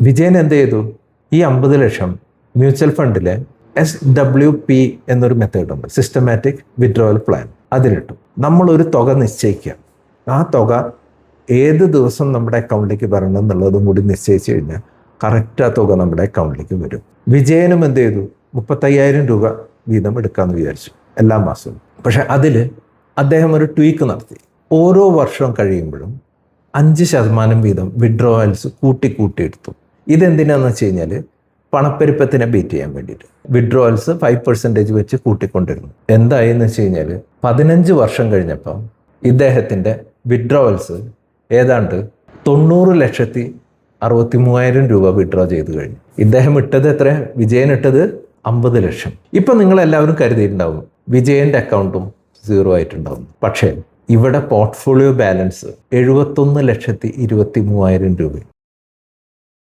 വിജയൻ എന്ത് ചെയ്തു? ഈ 50 ലക്ഷം മ്യൂച്വൽ ഫണ്ടിലെ SWP എന്നൊരു മെത്തേഡുണ്ട്, സിസ്റ്റമാറ്റിക് വിഡ്രോവൽ പ്ലാൻ, അതിലിട്ടു. നമ്മളൊരു തുക നിശ്ചയിക്കുക. ആ തുക ഏത് ദിവസം നമ്മുടെ അക്കൗണ്ടിലേക്ക് വരണം എന്നുള്ളതും കൂടി നിശ്ചയിച്ചു കഴിഞ്ഞാൽ കറക്റ്റ് ആ തുക നമ്മുടെ അക്കൗണ്ടിലേക്ക് വരും. വിജയനും എന്ത് ചെയ്തു? 35,000 രൂപ വീതം എടുക്കാമെന്ന് വിചാരിച്ചു എല്ലാ മാസവും. പക്ഷെ അതിൽ അദ്ദേഹം ഒരു ട്വീക്ക് നടത്തി. ഓരോ വർഷവും കഴിയുമ്പോഴും 5% വീതം വിഡ്രോവൽസ് കൂട്ടിയെടുത്തു. ഇതെന്തിനാന്ന് വെച്ച് കഴിഞ്ഞാൽ പണപ്പെരുപ്പത്തിനെ ബീറ്റ് ചെയ്യാൻ വേണ്ടിയിട്ട് വിഡ്രോവൽസ് 5% വെച്ച് കൂട്ടിക്കൊണ്ടിരുന്നു. എന്തായെന്ന് വെച്ച് കഴിഞ്ഞാൽ 15 വർഷം കഴിഞ്ഞപ്പം ഇദ്ദേഹത്തിൻ്റെ വിഡ്രോവൽസ് ഏതാണ്ട് 90,63,000 രൂപ വിഡ്രോ ചെയ്ത് കഴിഞ്ഞു. ഇദ്ദേഹം ഇട്ടത് എത്ര? വിജയൻ ഇട്ടത് 50 ലക്ഷം. ഇപ്പം നിങ്ങളെല്ലാവരും കരുതിയിട്ടുണ്ടാവും വിജയൻ്റെ അക്കൗണ്ടും 0 ആയിട്ടുണ്ടാവും. പക്ഷേ ഇവിടെ പോർട്ട്ഫോളിയോ ബാലൻസ് 71,23,000 രൂപ.